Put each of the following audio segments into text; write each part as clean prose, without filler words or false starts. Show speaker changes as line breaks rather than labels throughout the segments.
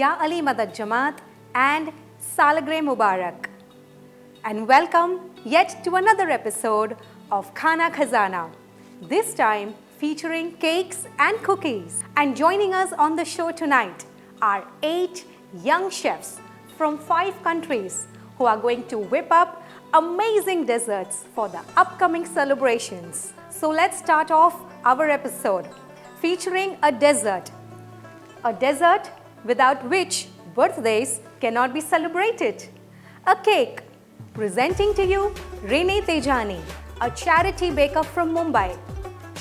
Ya Ali Madad Jamaat and Salgirah Mubarak. And welcome yet to another episode of Khaana Khazana, this time featuring cakes and cookies. And joining us on the show tonight are 8 young chefs from 5 countries who are going to whip up amazing desserts for the upcoming celebrations. So let's start off our episode featuring a dessert without which birthdays cannot be celebrated. A cake. Presenting to you Rene Tejani, a charity baker from Mumbai.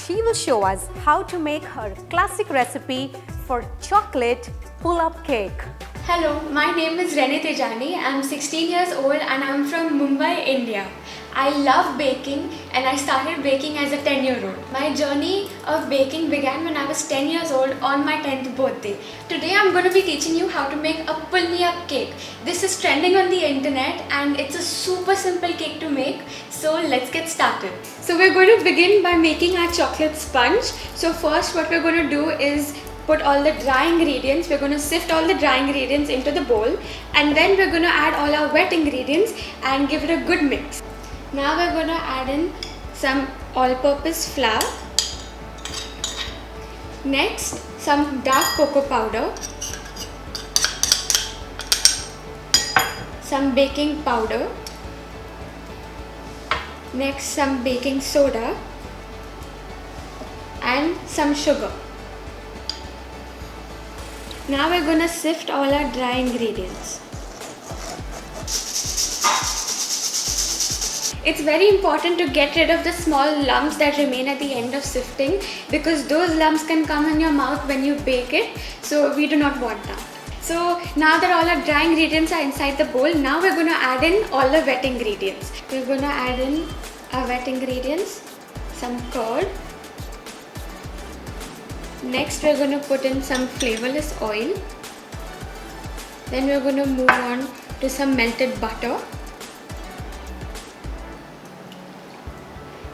She will show us how to make her classic recipe for chocolate pull-up cake.
Hello, my name is Rene Tejani. I'm 16 years old and I'm from Mumbai, India. I love baking and I started baking as a 10-year-old. My journey of baking began when I was 10 years old on my 10th birthday. Today I'm going to be teaching you how to make a pull-me-up cake. This is trending on the internet and it's a super simple cake to make. So let's get started. So we're going to begin by making our chocolate sponge. So first what we're going to do is put all the dry ingredients. We're going to sift all the dry ingredients into the bowl and then we're going to add all our wet ingredients and give it a good mix. Now we're going to add in some all-purpose flour. Next, some dark cocoa powder, some baking powder, next some baking soda and some sugar. Now we're going to sift all our dry ingredients. It's very important to get rid of the small lumps that remain at the end of sifting because those lumps can come in your mouth when you bake it, so we do not want that. So now that all our dry ingredients are inside the bowl, now we're going to add in all the wet ingredients. We're going to add in our wet ingredients, some curd. Next we're going to put in some flavorless oil. Then we're going to move on to some melted butter.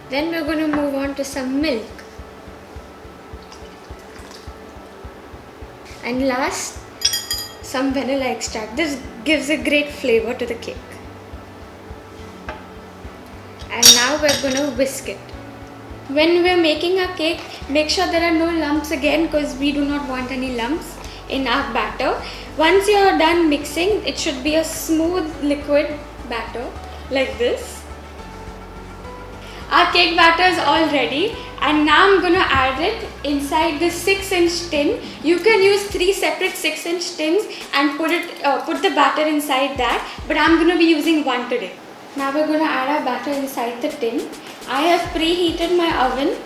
Then we're going to move on to some milk. And last, some vanilla extract. This gives a great flavor to the cake. And now we're going to whisk it. When we're making our cake, make sure there are no lumps again because we do not want any lumps in our batter. Once you're done mixing, it should be a smooth liquid batter like this. Our cake batter is all ready and now I'm going to add it inside the 6-inch tin. You can use 3 separate 6-inch tins and put the batter inside that, but I'm going to be using one today. Now we're going to add our batter inside the tin. I have preheated my oven.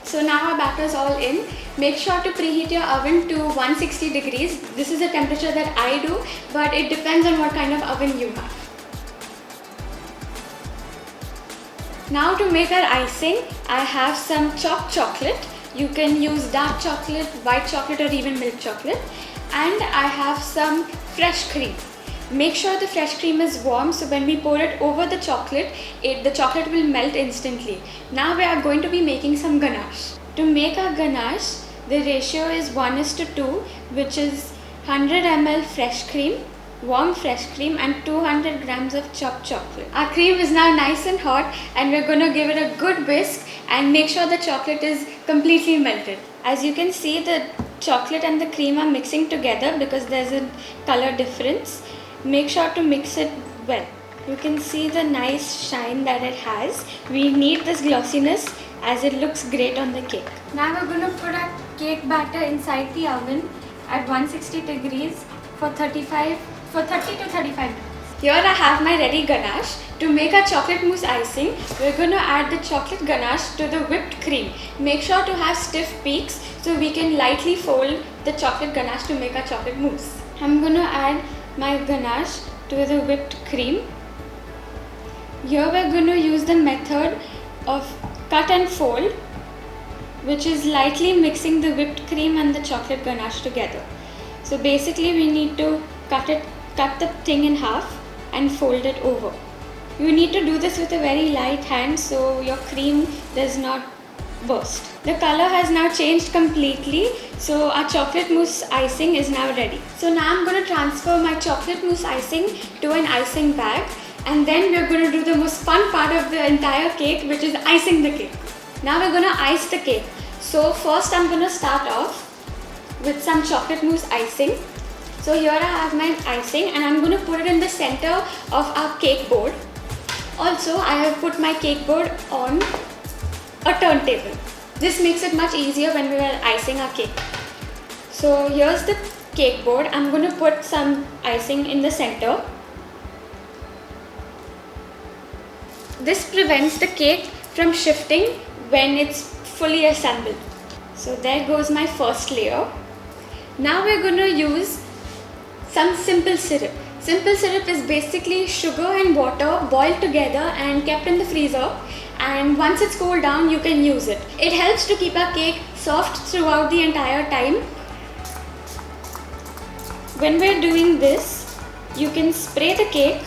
So now our batter is all in. Make sure to preheat your oven to 160 degrees. This is the temperature that I do, but it depends on what kind of oven you have. Now to make our icing, I have some chopped chocolate. You can use dark chocolate, white chocolate or even milk chocolate. And I have some fresh cream. Make sure the fresh cream is warm so when we pour it over the chocolate will melt instantly. Now we are going to be making some ganache. To make our ganache, the ratio is 1:2, which is 100 ml fresh cream, warm fresh cream and 200 grams of chopped chocolate. Our cream is now nice and hot and we're going to give it a good whisk and make sure the chocolate is completely melted. As you can see, the chocolate and the cream are mixing together because there's a color difference. Make sure to mix it well. You can see the nice shine that it has. We need this glossiness as it looks great on the cake. Now we're going to put our cake batter inside the oven at 160 degrees for 30 to 35 minutes. Here I have my ready ganache. To make our chocolate mousse icing, we're going to add the chocolate ganache to the whipped cream. Make sure to have stiff peaks so we can lightly fold the chocolate ganache to make our chocolate mousse. I'm going to add my ganache to the whipped cream. Here we're going to use the method of cut and fold, which is lightly mixing the whipped cream and the chocolate ganache together. So basically we need to cut the thing in half and fold it over. You need to do this with a very light hand so your cream does not burst. The color has now changed completely, so our chocolate mousse icing is now ready. So now I'm going to transfer my chocolate mousse icing to an icing bag, and then we're going to do the most fun part of the entire cake, which is icing the cake. Now we're going to ice the cake. So first I'm going to start off with some chocolate mousse icing. So here I have my icing and I'm going to put it in the center of our cake board. Also, I have put my cake board on a turntable. This makes it much easier when we are icing our cake. So here's the cake board. I'm going to put some icing in the center. This prevents the cake from shifting when it's fully assembled. So there goes my first layer. Now we're going to use some simple syrup. Simple syrup is basically sugar and water boiled together and kept in the freezer, and once it's cooled down you can use it. It helps to keep our cake soft throughout the entire time. When we're doing this, you can spray the cake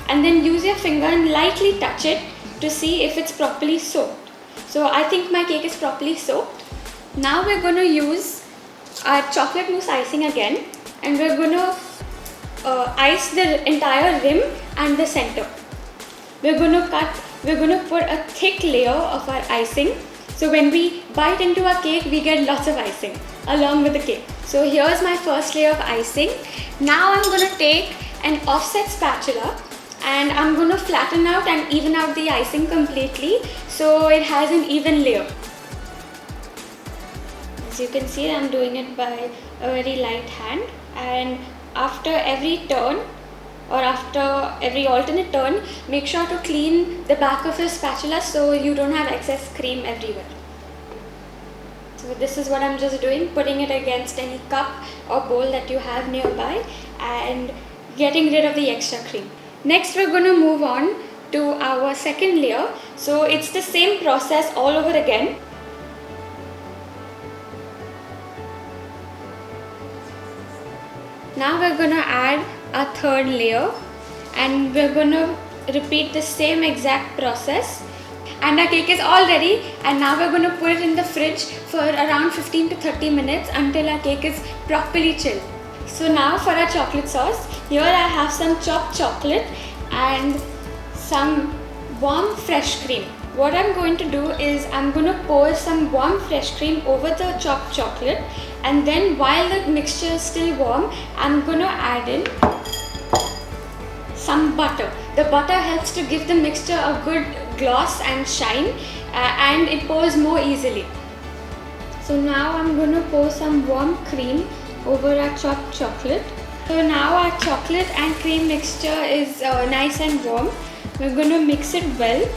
and then use your finger and lightly touch it to see if it's properly soaked. So I think my cake is properly soaked. Now we're going to use our chocolate mousse icing again, and we're going to ice the entire rim and the center. We're going to put a thick layer of our icing, so when we bite into our cake we get lots of icing along with the cake. So here's my first layer of icing. Now I'm going to take an offset spatula and I'm going to flatten out and even out the icing completely so it has an even layer. As you can see, I'm doing it by a very light hand, and after every turn or after every alternate turn, make sure to clean the back of your spatula so you don't have excess cream everywhere. So this is what I'm just doing, putting it against any cup or bowl that you have nearby and getting rid of the extra cream. Next we're going to move on to our second layer. So it's the same process all over again. Now we're going to add our third layer and we're going to repeat the same exact process. And our cake is all ready, and now we're going to put it in the fridge for around 15 to 30 minutes until our cake is properly chilled. So now for our chocolate sauce, here I have some chopped chocolate and some warm fresh cream. What I'm going to do is I'm going to pour some warm fresh cream over the chopped chocolate, and then while the mixture is still warm, I'm going to add in some butter. The butter helps to give the mixture a good gloss and shine, and it pours more easily. So now I'm going to pour some warm cream over our chopped chocolate. So now our chocolate and cream mixture is nice and warm. We're going to mix it well.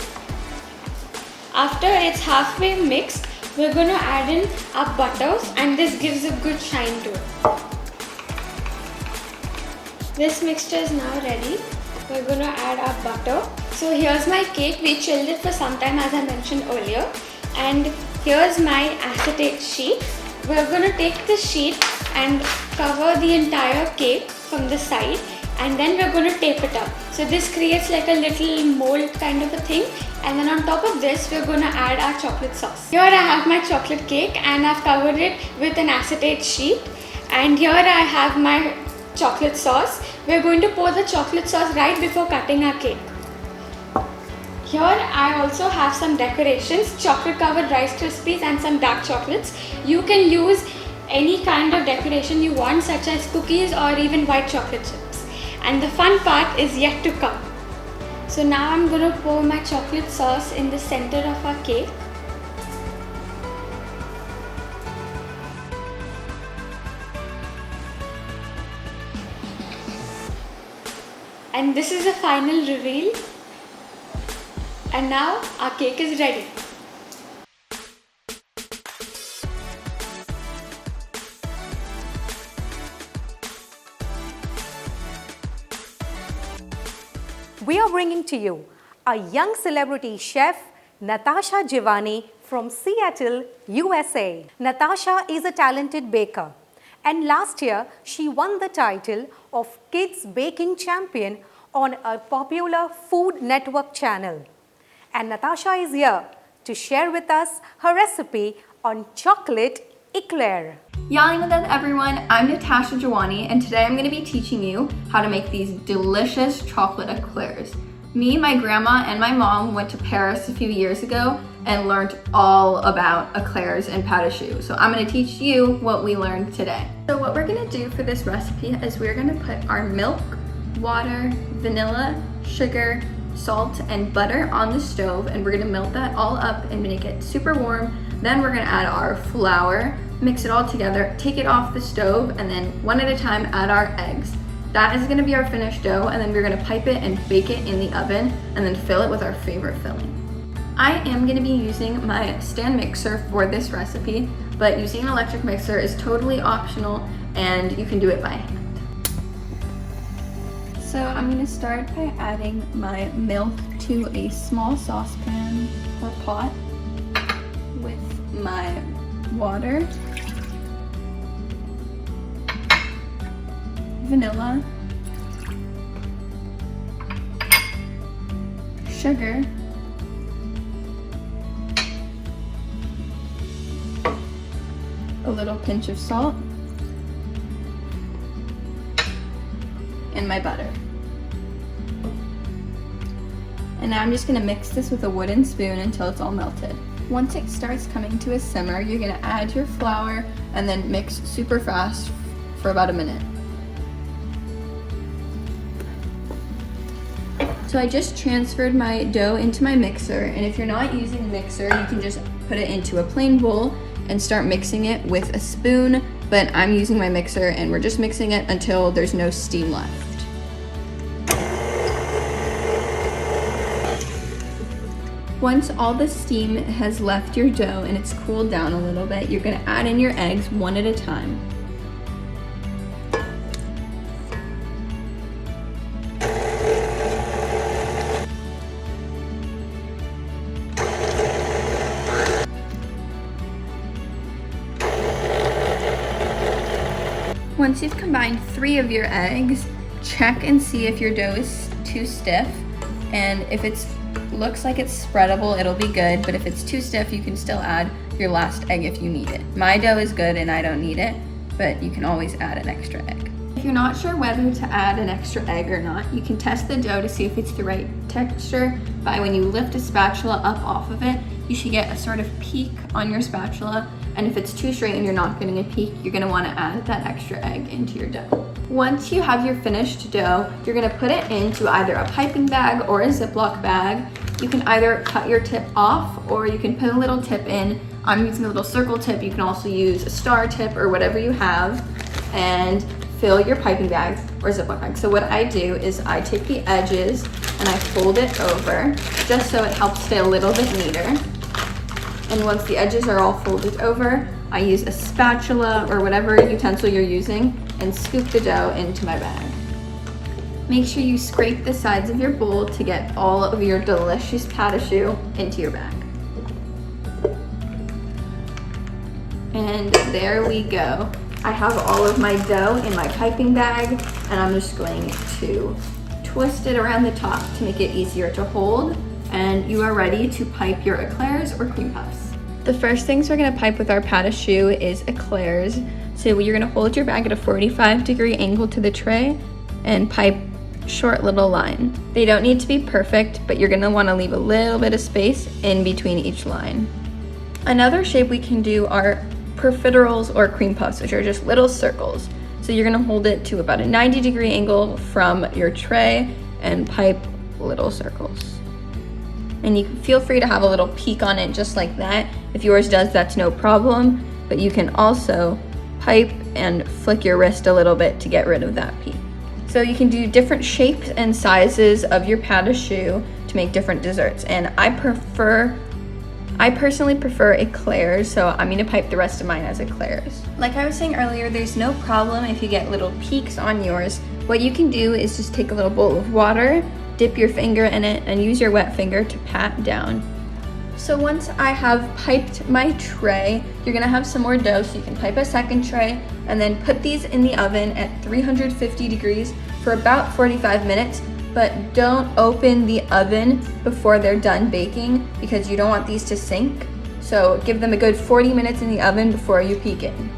After it's halfway mixed, we're going to add in our butters, and this gives a good shine to it. This mixture is now ready. We're going to add our butter. So here's my cake. We chilled it for some time, as I mentioned earlier. And here's my acetate sheet. We're going to take the sheet and cover the entire cake from the side, and then we're going to tape it up. So this creates like a little mold kind of a thing, and then on top of this we're going to add our chocolate sauce. Here I have my chocolate cake and I've covered it with an acetate sheet, and here I have my chocolate sauce. We're going to pour the chocolate sauce right before cutting our cake. Here I also have some decorations, chocolate covered Rice Krispies and some dark chocolates. You can use any kind of decoration you want, such as cookies or even white chocolate chips. And the fun part is yet to come. So now I'm going to pour my chocolate sauce in the center of our cake. And this is the final reveal. And now our cake is ready.
We are bringing to you a young celebrity chef, Natasha Giovanni from Seattle, USA. Natasha is a talented baker, and last year she won the title of Kids Baking Champion on a popular Food Network channel. And Natasha is here to share with us her recipe on chocolate eclair.
Yalimadad everyone, I'm Natasha Jawani, and today I'm going to be teaching you how to make these delicious chocolate eclairs. Me, my grandma, and my mom went to Paris a few years ago and learned all about eclairs and pâte à choux. So I'm going to teach you what we learned today. So what we're going to do for this recipe is we're going to put our milk, water, vanilla, sugar, salt, and butter on the stove, and we're going to melt that all up and make it super warm. Then we're going to add our flour, mix it all together, take it off the stove, and then one at a time add our eggs. That is going to be our finished dough, and then we're going to pipe it and bake it in the oven and then fill it with our favorite filling. I am going to be using my stand mixer for this recipe, but using an electric mixer is totally optional and you can do it by hand. So I'm going to start by adding my milk to a small saucepan or pot with my water, vanilla, sugar, a little pinch of salt, and my butter. And now I'm just going to mix this with a wooden spoon until it's all melted. Once it starts coming to a simmer, you're going to add your flour and then mix super fast for about a minute. So I just transferred my dough into my mixer, and if you're not using a mixer, you can just put it into a plain bowl and start mixing it with a spoon, but I'm using my mixer and we're just mixing it until there's no steam left. Once all the steam has left your dough and it's cooled down a little bit, you're going to add in your eggs one at a time. Once you've combined 3 of your eggs, check and see if your dough is too stiff, and if it looks like it's spreadable, it'll be good, but if it's too stiff, you can still add your last egg if you need it. My dough is good and I don't need it, but you can always add an extra egg. If you're not sure whether to add an extra egg or not, you can test the dough to see if it's the right texture by when you lift a spatula up off of it, you should get a sort of peak on your spatula, and if it's too straight and you're not getting a peak, you're gonna wanna add that extra egg into your dough. Once you have your finished dough, you're gonna put it into either a piping bag or a Ziploc bag. You can either cut your tip off or you can put a little tip in. I'm using a little circle tip. You can also use a star tip or whatever you have, and fill your piping bag or Ziploc bag. So what I do is I take the edges and I fold it over just so it helps stay a little bit neater. And once the edges are all folded over, I use a spatula or whatever utensil you're using and scoop the dough into my bag. Make sure you scrape the sides of your bowl to get all of your delicious pâte à choux into your bag. And there we go. I have all of my dough in my piping bag, and I'm just going to twist it around the top to make it easier to hold, and you are ready to pipe your eclairs or cream puffs. The first things we're gonna pipe with our pâte à choux is eclairs. So you're gonna hold your bag at a 45-degree angle to the tray and pipe short little line. They don't need to be perfect, but you're gonna wanna leave a little bit of space in between each line. Another shape we can do are profiteroles or cream puffs, which are just little circles. So you're gonna hold it to about a 90-degree angle from your tray and pipe little circles. And you can feel free to have a little peak on it just like that. If yours does, that's no problem, but you can also pipe and flick your wrist a little bit to get rid of that peak. So you can do different shapes and sizes of your pâte à choux to make different desserts, and I personally prefer eclairs, so I'm gonna pipe the rest of mine as eclairs. Like I was saying earlier, there's no problem if you get little peaks on yours. What you can do is just take a little bowl of water, dip your finger in it, and use your wet finger to pat down. So once I have piped my tray, you're gonna have some more dough, so you can pipe a second tray, and then put these in the oven at 350 degrees for about 45 minutes. but don't open the oven before they're done baking because you don't want these to sink. So give them a good 40 minutes in the oven before you peek in.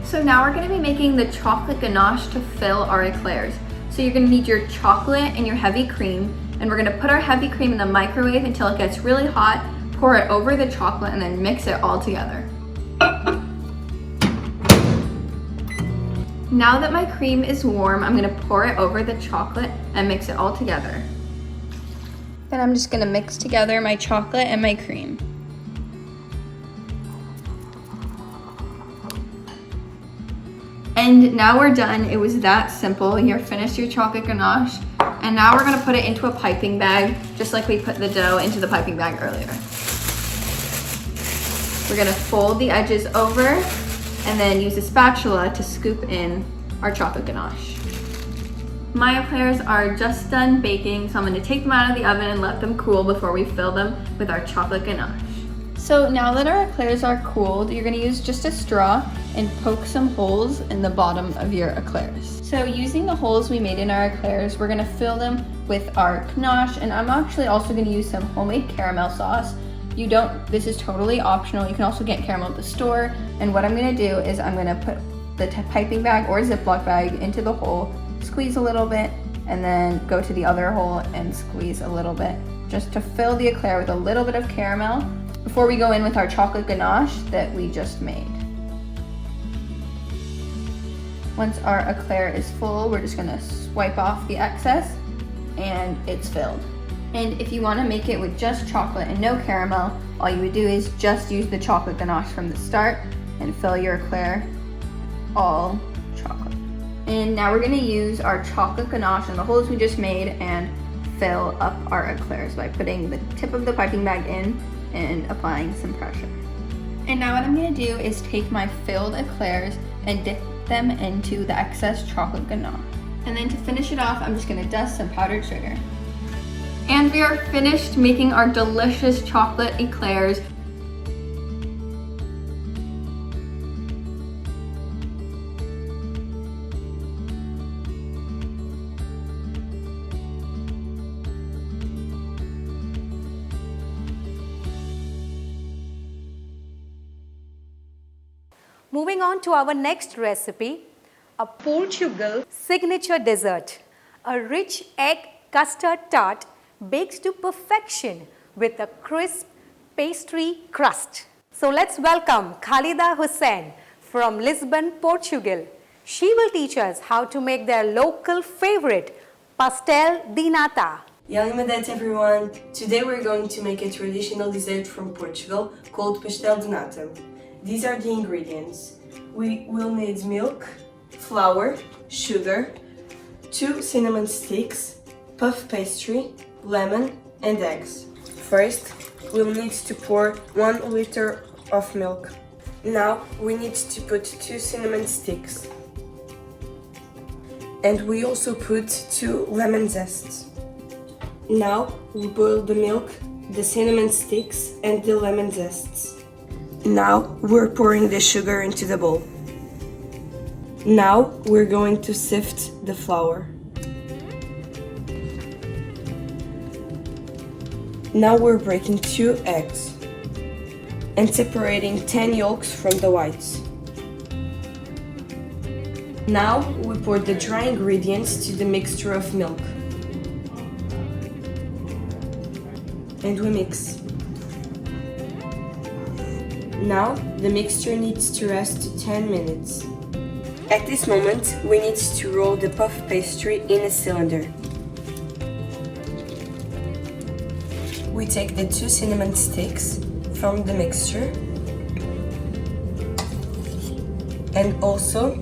So now we're gonna be making the chocolate ganache to fill our eclairs. So you're gonna need your chocolate and your heavy cream, and we're gonna put our heavy cream in the microwave until it gets really hot, pour it over the chocolate, and then mix it all together. Now that my cream is warm, I'm gonna pour it over the chocolate and mix it all together. Then I'm just gonna mix together my chocolate and my cream. And now we're done. It was that simple. You're finished your chocolate ganache. And now we're gonna put it into a piping bag, just like we put the dough into the piping bag earlier. We're gonna fold the edges over and then use a spatula to scoop in our chocolate ganache. My eclairs are just done baking, so I'm gonna take them out of the oven and let them cool before we fill them with our chocolate ganache. So now that our eclairs are cooled, you're gonna use just a straw and poke some holes in the bottom of your eclairs. So using the holes we made in our eclairs, we're gonna fill them with our ganache, and I'm actually also gonna use some homemade caramel sauce. This is totally optional. You can also get caramel at the store. And what I'm gonna do is I'm gonna put the piping bag or Ziploc bag into the hole, squeeze a little bit, and then go to the other hole and squeeze a little bit, just to fill the eclair with a little bit of caramel before we go in with our chocolate ganache that we just made. Once our eclair is full, we're just gonna swipe off the excess and it's filled. And if you want to make it with just chocolate and no caramel, all you would do is just use the chocolate ganache from the start and fill your eclair all chocolate. And now we're going to use our chocolate ganache and the holes we just made and fill up our eclairs by putting the tip of the piping bag in and applying some pressure. And now what I'm going to do is take my filled eclairs and dip them into the excess chocolate ganache. And then to finish it off, I'm just going to dust some powdered sugar. And we are finished making our delicious chocolate eclairs.
Moving on to our next recipe, a Portugal signature dessert, a rich egg custard tart baked to perfection with a crisp pastry crust. So let's welcome Khalida Hussein from Lisbon, Portugal. She will teach us how to make their local favorite, pastel de nata.
Yalimadet everyone! Today we're going to make a traditional dessert from Portugal called pastel de nata. These are the ingredients. We will need milk, flour, sugar, 2 cinnamon sticks, puff pastry, lemon and eggs. First, we'll need to pour 1 liter of milk. Now we need to put 2 cinnamon sticks. And we also put 2 lemon zests. Now we boil the milk, the cinnamon sticks and the lemon zests. Now we're pouring the sugar into the bowl. Now we're going to sift the flour. Now we're breaking 2 eggs and separating 10 yolks from the whites. Now we pour the dry ingredients to the mixture of milk. And we mix. Now the mixture needs to rest 10 minutes. At this moment, we need to roll the puff pastry in a cylinder. We take the 2 cinnamon sticks from the mixture and also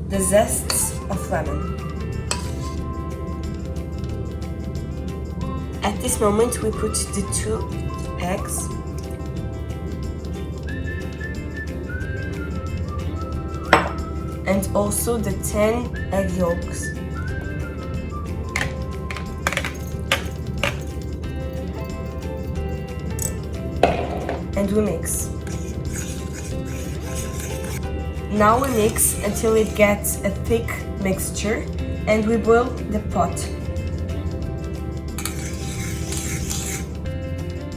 the zests of lemon. At this moment, we put the 2 eggs and also the 10 egg yolks. And we mix. Now we mix until it gets a thick mixture and we boil the pot.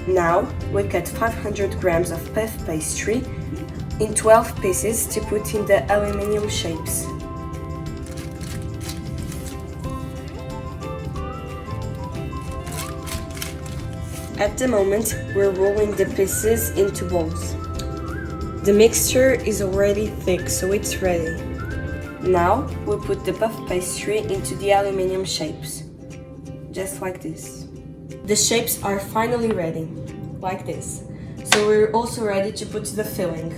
Now we cut 500 grams of puff pastry in 12 pieces to put in the aluminium shapes. At the moment, we're rolling the pieces into balls. The mixture is already thick, so it's ready. Now we put the puff pastry into the aluminium shapes, just like this. The shapes are finally ready, like this. So we're also ready to put the filling.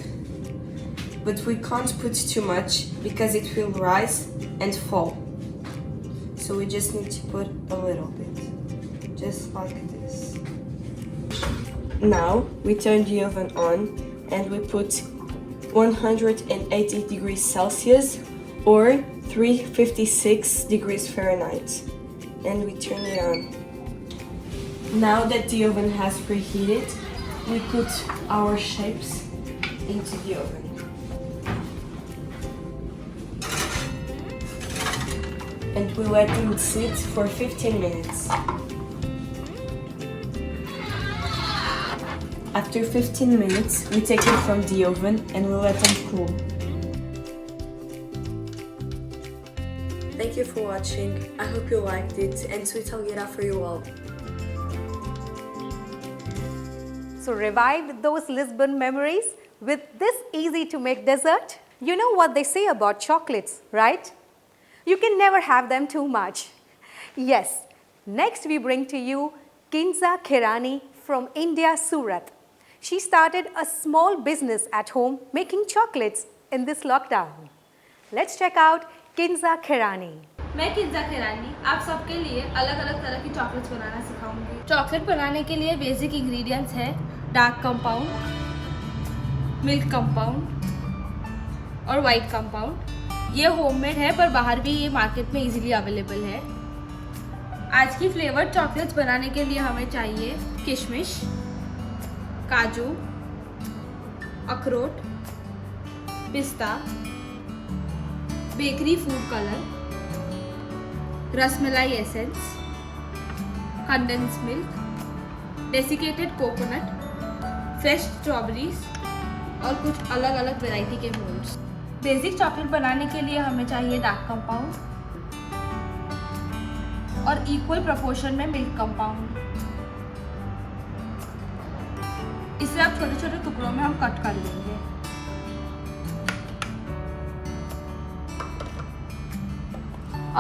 But we can't put too much because it will rise and fall. So we just need to put a little bit, just like this. Now we turn the oven on and we put 180 degrees Celsius or 356 degrees Fahrenheit, and we turn it on. Now that the oven has preheated, we put our shapes into the oven. And we let them sit for 15 minutes. After 15 minutes, we take them from the oven and we let them cool. Thank you for watching. I hope you liked it, and sweet Salgirah for you all.
So revive those Lisbon memories with this easy to make dessert. You know what they say about chocolates, right? You can never have them too much. Yes, next we bring to you Kinza Khirani from India, Surat. She started a small business at home making chocolates in this lockdown. Let's check out Kinza Khirani.
मैं किंजा खिरानी आप सबके लिए अलग अलग तरह की chocolates बनाना सिखाऊंगी। Chocolate बनाने के लिए बेसिक इंग्रेडिएंट्स है डार्क कंपाउंड, मिल्क कंपाउंड और वाइट कंपाउंड। ये होममेड है पर बाहर भी ये मार्केट में इजीली अवेलेबल है। आज की फ्लेवर्ड चॉकलेट्स बनाने के लिए हमें चाहिए किशमिश, काजू, अखरोट, पिस्ता, bakery food colour, rasmalai essence, condense milk, desiccated coconut, fresh strawberries और कुछ अलग अलग वैरायटी के मोल्ड्स। बेसिक चॉकलेट बनाने के लिए हमें चाहिए डार्क कंपाउंड और इक्वल प्रोपोर्शन में मिल्क कंपाउंड। इसे अब छोटे छोटे टुकड़ों में हम कट कर लेंगे।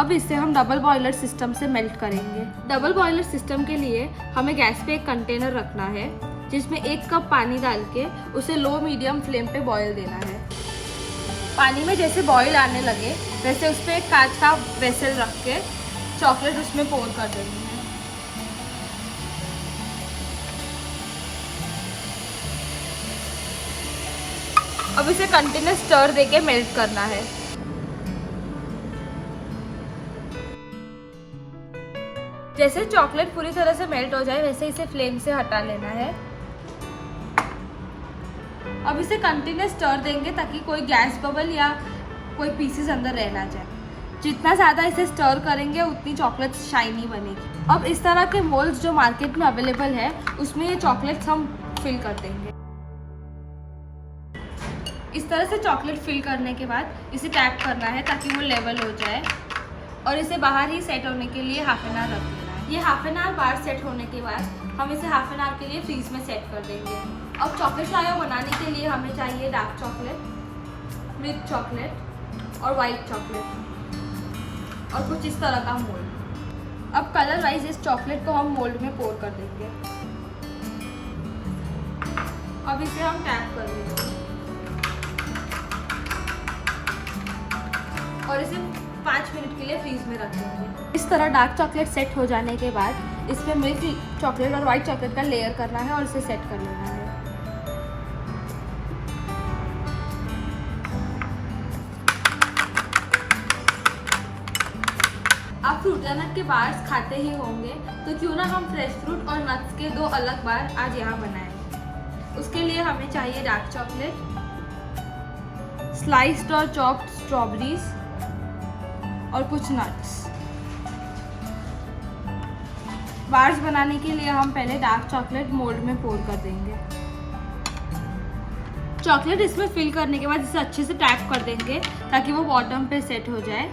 अब इसे हम डबल बॉयलर सिस्टम से मेल्ट करेंगे। डबल बॉयलर सिस्टम के लिए हमें गैस पे एक कंटेनर रखना है जिसमें 1 कप पानी डाल के उसे लो मीडियम फ्लेम पे बॉयल देना है। पानी में जैसे बॉयल आने लगे वैसे उस पर एक कांच का वेसल रख के चॉकलेट उसमें पोर कर देनी है। अब इसे कंटिन्यूस स्टर देके मेल्ट करना है। जैसे चॉकलेट पूरी तरह से मेल्ट हो जाए वैसे इसे फ्लेम से हटा लेना है। अब इसे कंटिन्यूस स्टर देंगे ताकि कोई गैस बबल या कोई पीसेस अंदर रह ना जाए। जितना ज़्यादा इसे स्टर करेंगे उतनी चॉकलेट शाइनी बनेगी। अब इस तरह के मोल्ड्स जो मार्केट में अवेलेबल है उसमें ये चॉकलेट्स हम फिल कर देंगे। इस तरह से चॉकलेट फिल करने के बाद इसे टैप करना है ताकि वो लेवल हो जाए और इसे बाहर ही सेट होने के लिए हाफ एन आवर रख देना है। ये हाफ एन आवर बाहर सेट होने के बाद हम इसे हाफ एन आवर के लिए फ्रीज में सेट कर देंगे। अब चॉकलेट फ्लावर बनाने के लिए हमें चाहिए डार्क चॉकलेट, मिल्क चॉकलेट और वाइट चॉकलेट और कुछ इस तरह का मोल्ड। अब कलर वाइज इस चॉकलेट को हम मोल्ड में पोर कर देंगे। अब इसे हम टैप कर देंगे और इसे 5 मिनट के लिए फ्रीज में रख देंगे। इस तरह डार्क चॉकलेट सेट हो जाने के बाद इसमें मिल्क चॉकलेट और वाइट चॉकलेट का लेयर करना है और इसे सेट कर लेना है। आप फ्रूट नट के बार्स खाते ही होंगे तो क्यों ना हम फ्रेश फ्रूट और नट्स के 2 अलग बार आज यहाँ बनाएं। उसके लिए हमें चाहिए डार्क चॉकलेट, स्लाइस्ड और चॉप्ड स्ट्रॉबेरीज, और कुछ नट्स। बार्स बनाने के लिए हम पहले डार्क चॉकलेट मोल्ड में पोर कर देंगे। चॉकलेट इसमें फिल करने के बाद इसे अच्छे से टैप कर देंगे ताकि वो बॉटम पे सेट हो जाए।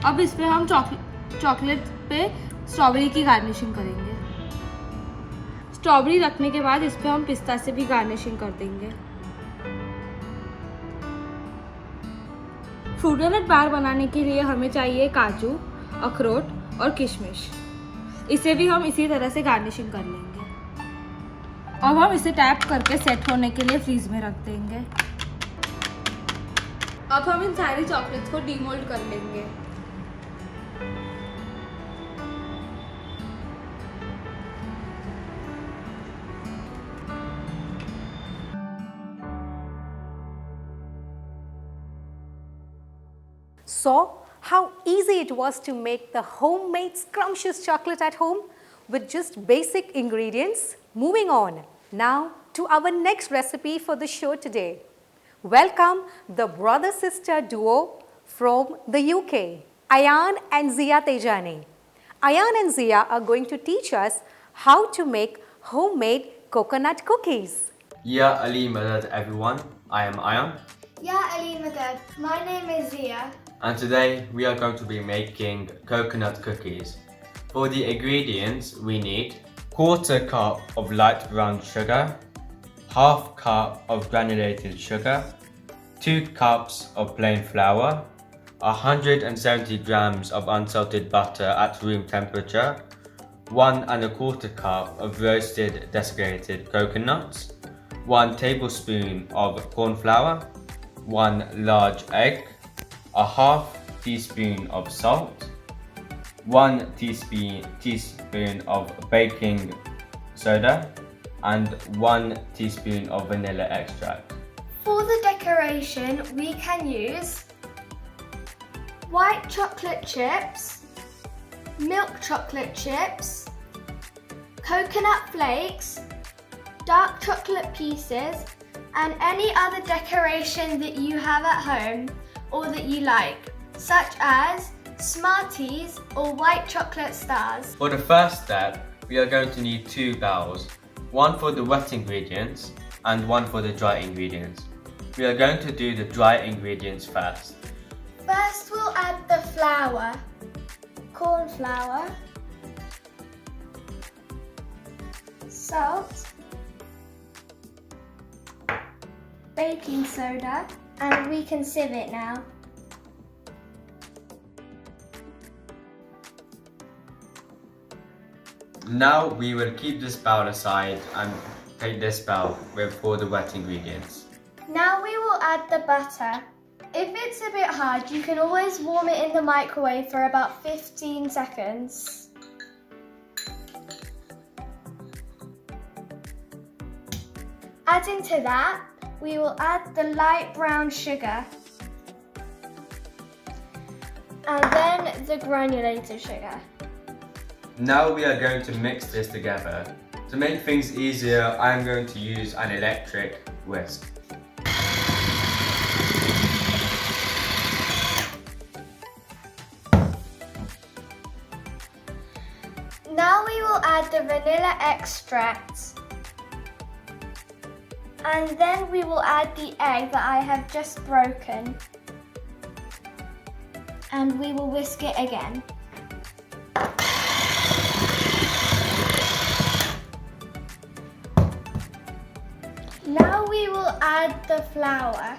अब इस पे हम चॉकलेट पे स्ट्रॉबेरी की गार्निशिंग करेंगे। स्ट्रॉबेरी रखने के बाद इस पे हम पिस्ता से भी गार्निशिंग कर देंगे। फ्रूट नट बार बनाने के लिए हमें चाहिए काजू, अखरोट और किशमिश। इसे भी हम इसी तरह से गार्निशिंग कर लेंगे। अब हम इसे टैप करके सेट होने के लिए फ्रीज में रख देंगे। अब हम इन सारी चॉकलेट्स को डीमोल्ड कर लेंगे।
Saw how easy it was to make the homemade scrumptious chocolate at home with just basic ingredients. Moving on now to our next recipe for the show today. Welcome the brother-sister duo from the UK, Ayan and Zia Tejani. Ayan and Zia are going to teach us how to make homemade coconut cookies.
Ya Ali Madad everyone, I am Ayan.
Ya Ali Madad, my name is Zia.
And today we are going to be making coconut cookies. For the ingredients we need 1/4 cup of light brown sugar, 1/2 cup of granulated sugar, 2 cups of plain flour, 170 grams of unsalted butter at room temperature, 1 1/4 cup of roasted desiccated coconuts, 1 tablespoon of corn flour, 1 large egg, 1/2 teaspoon of salt, 1 teaspoon of baking soda, and 1 teaspoon of vanilla extract.
For the decoration, we can use white chocolate chips, milk chocolate chips, coconut flakes, dark chocolate pieces, and any other decoration that you have at home or that you like, such as Smarties or white chocolate stars.
For the first step, we are going to need 2 bowls, one for the wet ingredients and one for the dry ingredients. We are going to do the dry ingredients first.
First, we'll add the flour, corn flour, salt, baking soda, and we can sieve it now.
Now we will keep this bowl aside and take this bowl for the wet ingredients.
Now we will add the butter. If it's a bit hard, you can always warm it in the microwave for about 15 seconds. Adding to that, we will add the light brown sugar and then the granulated sugar.
Now we are going to mix this together. To make things easier, I am going to use an electric whisk.
Now we will add the vanilla extract, and then we will add the egg that I have just broken, and we will whisk it again. Now we will add the flour.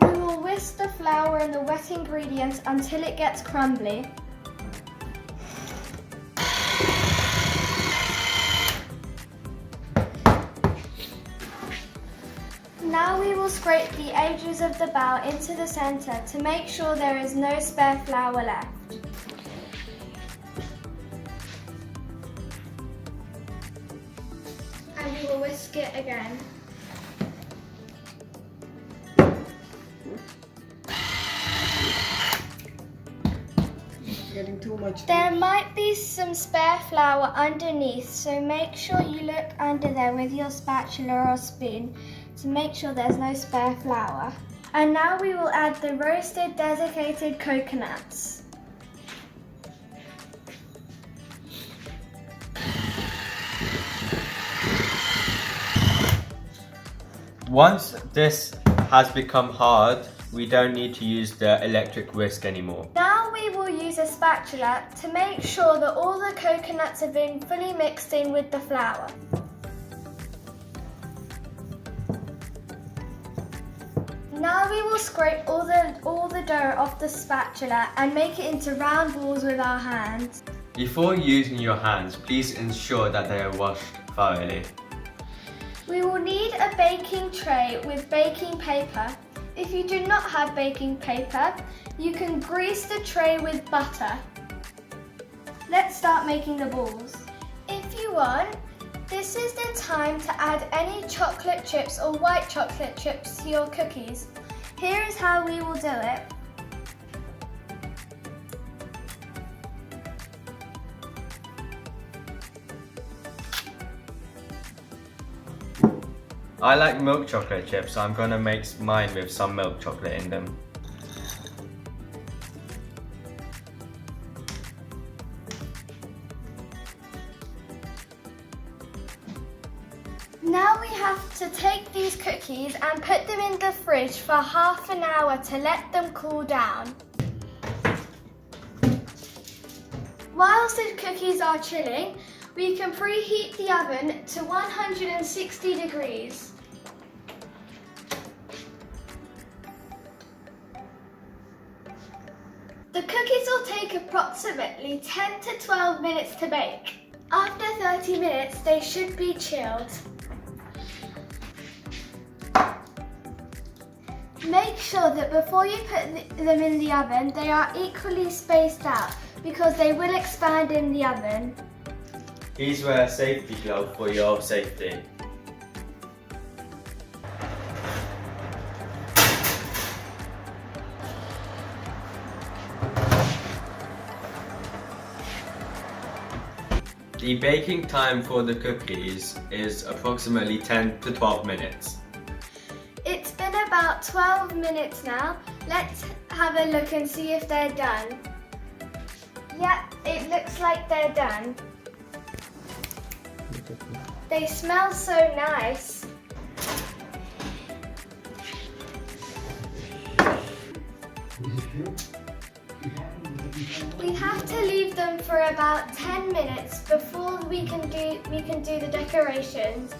We will whisk the flour and the wet ingredients until it gets crumbly. Now we will scrape the edges of the bowl into the center to make sure there is no spare flour left. And we will whisk it again.
Getting too much.
There might be some spare flour underneath, so make sure you look under there with your spatula or spoon to make sure there's no spare flour.
And now we will add the roasted desiccated coconuts.
Once this has become hard, we don't need to use the electric whisk anymore.
Now we will use a spatula to make sure that all the coconuts have been fully mixed in with the flour. Now we will scrape all the dough off the spatula and make it into round balls with our hands.
Before using your hands, please ensure that they are washed thoroughly.
We will need a baking tray with baking paper. If you do not have baking paper, you can grease the tray with butter. Let's start making the balls. If you want, this is the time to add any chocolate chips or white chocolate chips to your cookies. Here is how we will do it.
I like milk chocolate chips, so I'm gonna make mine with some milk chocolate in them.
Now we have to take these cookies and put them in the fridge for half an hour to let them cool down. Whilst the cookies are chilling, we can preheat the oven to 160 degrees. The cookies will take approximately 10 to 12 minutes to bake. After 30 minutes, they should be chilled. Make sure that before you put them in the oven, they are equally spaced out because they will expand in the oven.
Please wear a safety glove for your safety. The baking time for the cookies is approximately 10 to 12 minutes.
It's been about 12 minutes now. Let's have a look and see if they're done. Yep, it looks like they're done. They smell so nice. We have to leave them for about 10 minutes before we can do the decorations.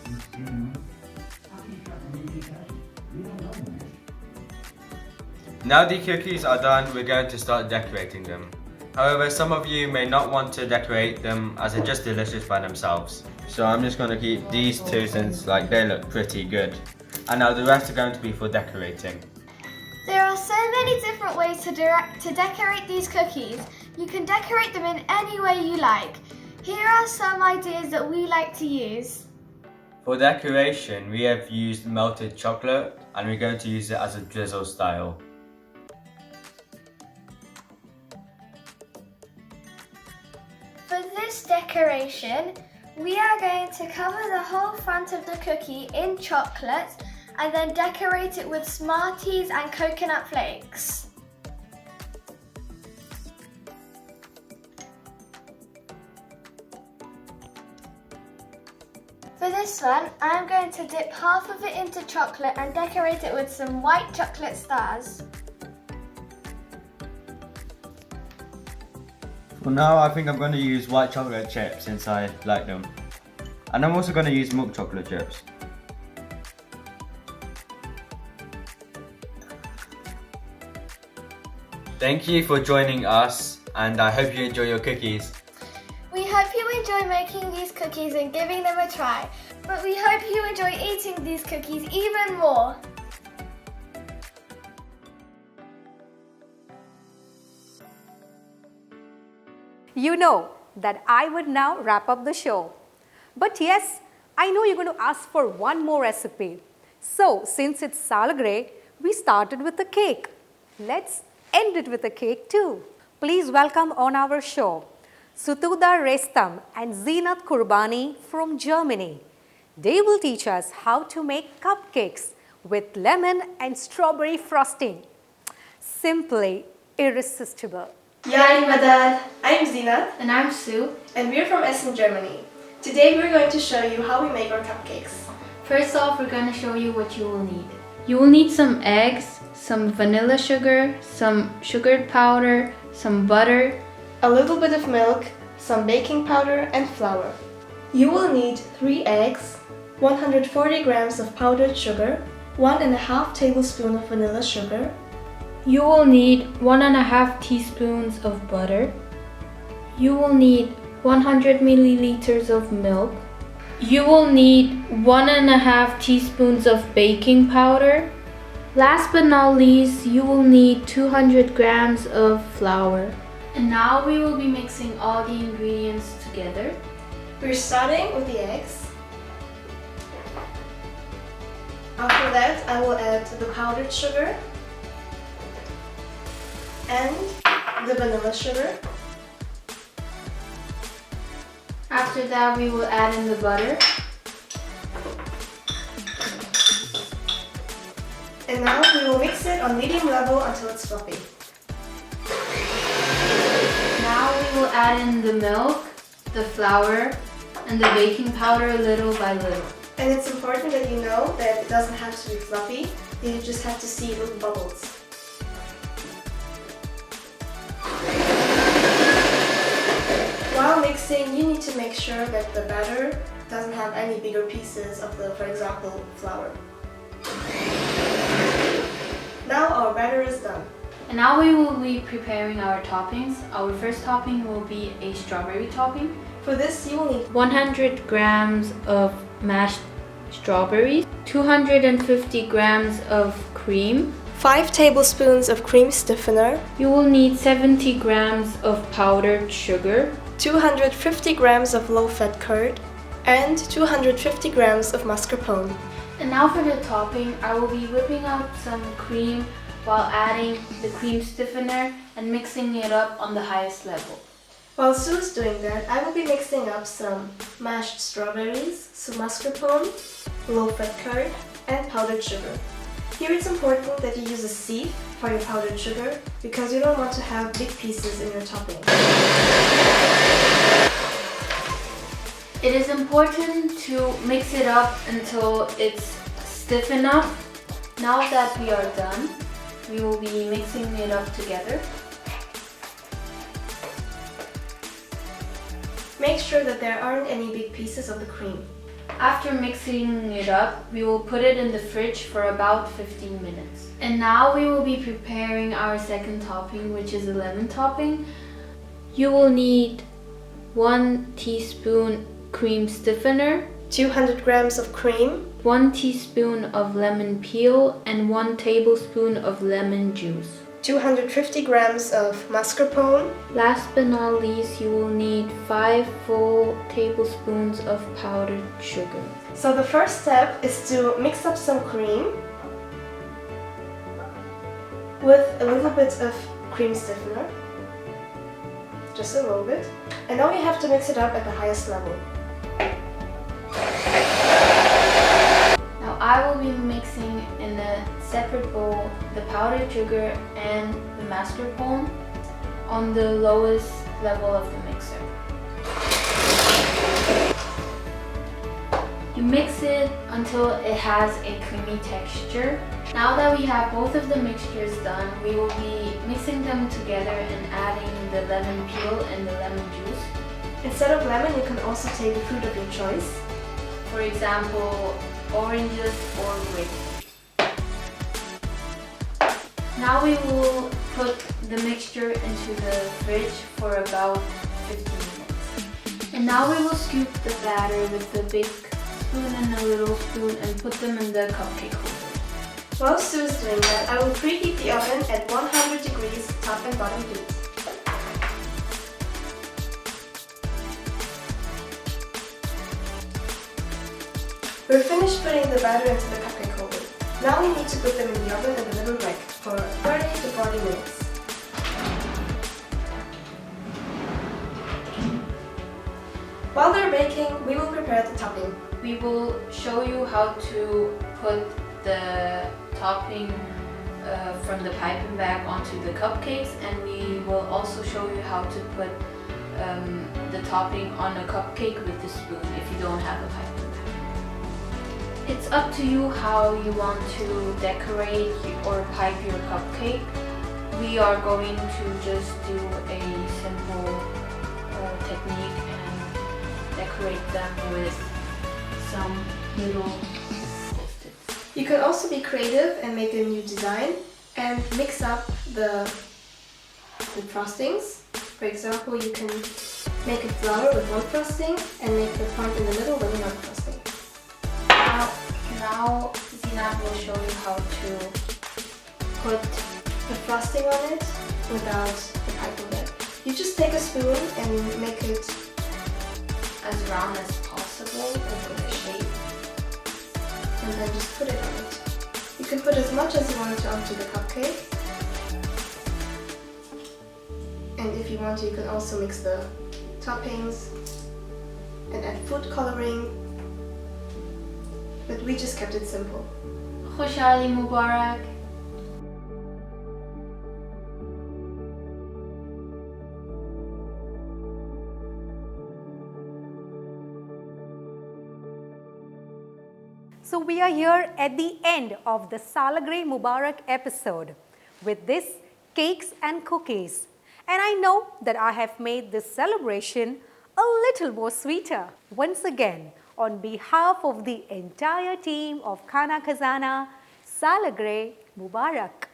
Now the cookies are done, we're going to start decorating them. However, some of you may not want to decorate them as they're just delicious by themselves. So I'm just going to keep these two since they look pretty good. And now the rest are going to be for decorating.
There are so many different ways to decorate these cookies. You can decorate them in any way you like. Here are some ideas that we like to use.
For decoration, we have used melted chocolate and we're going to use it as a drizzle style.
For this decoration, we are going to cover the whole front of the cookie in chocolate and then decorate it with Smarties and coconut flakes. For this one, I'm going to dip half of it into chocolate and decorate it with some white chocolate stars.
For now, I think I'm going to use white chocolate chips since I like them. And I'm also going to use milk chocolate chips. Thank you for joining us and I hope you enjoy your cookies.
We hope you enjoy making these cookies and giving them a try, but we hope you enjoy eating these cookies even more.
You know that I would now wrap up the show. But yes, I know you're going to ask for one more recipe. So, since it's Salgirah, we started with the cake. Let's end it with a cake too. Please welcome on our show Sutuda Restam and Zinat Kurbani from Germany. They will teach us how to make cupcakes with lemon and strawberry frosting. Simply irresistible.
Ja, Madad. I'm Zina.
And I'm Sue.
And we're from Essen, Germany. Today we're going to show you how we make our cupcakes.
First off, we're going to show you what you will need. You will need some eggs, some vanilla sugar, some sugared powder, some butter,
A little bit of milk, some baking powder and flour. You will need 3 eggs, 140 grams of powdered sugar, 1.5 tablespoons of vanilla sugar.
You will need 1.5 teaspoons of butter. You will need 100 milliliters of milk. You will need 1.5 teaspoons of baking powder. Last but not least, you will need 200 grams of flour. And now we will be mixing all the ingredients together.
We're starting with the eggs. After that, I will add the powdered sugar and the vanilla sugar.
After that, we will add in the butter.
And now we will mix it on medium level until it's fluffy.
Now we will add in the milk, the flour, and the baking powder little by little.
And it's important that you know that it doesn't have to be fluffy, you just have to see little bubbles. While mixing, you need to make sure that the batter doesn't have any bigger pieces of the, for example, flour. Now our batter is done.
And now we will be preparing our toppings. Our first topping will be a strawberry topping.
For this, you will need
100 grams of mashed strawberries, 250 grams of cream.
5 tablespoons of cream stiffener,
You will need 70 grams of powdered sugar,
250 grams of low-fat curd, and 250 grams of mascarpone.
And now for the topping, I will be whipping up some cream while adding the cream stiffener and mixing it up on the highest level.
While Sue's doing that, I will be mixing up some mashed strawberries, some mascarpone, low-fat curd, and powdered sugar. Here it's important that you use a sieve for your powdered sugar because you don't want to have big pieces in your topping.
It is important to mix it up until it's stiff enough. Now that we are done, we will be mixing it up together.
Make sure that there aren't any big pieces of the cream.
After mixing it up, we will put it in the fridge for about 15 minutes. And now we will be preparing our second topping, which is a lemon topping. You will need 1 teaspoon cream stiffener,
200 grams of cream,
1 teaspoon of lemon peel, and 1 tablespoon of lemon juice.
250 grams of mascarpone,
Last but not least, you will need 5 full tablespoons of powdered sugar.
So the first step is to mix up some cream with a little bit of cream stiffener, just a little bit, and now we have to mix it up at the highest level.
Now I will be mixing in a separate bowl the powdered sugar and the mascarpone on the lowest level of the mixer. You mix it until it has a creamy texture. Now that we have both of the mixtures done, we will be mixing them together and adding the lemon peel and the lemon juice.
Instead of lemon, you can also take a fruit of your choice.
For example, oranges or grapes. Now we will put the mixture into the fridge for about 15 minutes. And now we will scoop the batter with the big spoon and a little spoon and put them in the cupcake holder.
While Sue is doing that, I will preheat the oven at 100 degrees top and bottom heat. We're finished putting the batter into the cupcake holder. Now we need to put them in the oven at a little rack for 30 to 40 minutes. While they're baking, we will prepare the topping.
We will show you how to put the topping from the piping bag onto the cupcakes, and we will also show you how to put the topping on a cupcake with the spoon if you don't have a piping bag. It's up to you how you want to decorate or pipe your cupcake. We are going to just do a simple technique and decorate them with some little post-its.
You can also be creative and make a new design and mix up the frostings. For example, you can make a flower with one frosting and make the part in the middle with another frosting.
Now Zinat will show you how to
Put the frosting on it without the piping bag. You just take a spoon and make it
as round as possible with a shape.
and then just put it on it. You can put as much as you want onto the cupcake. And if you want to, you can also mix the toppings and add food coloring. But we just kept it simple.
Khoshali Mubarak.
So we are here at the end of the Salgirah Mubarak episode with this cakes and cookies. And I know that I have made this celebration a little more sweeter. Once again, on behalf of the entire team of Khaana Khazana, Salgirah Mubarak.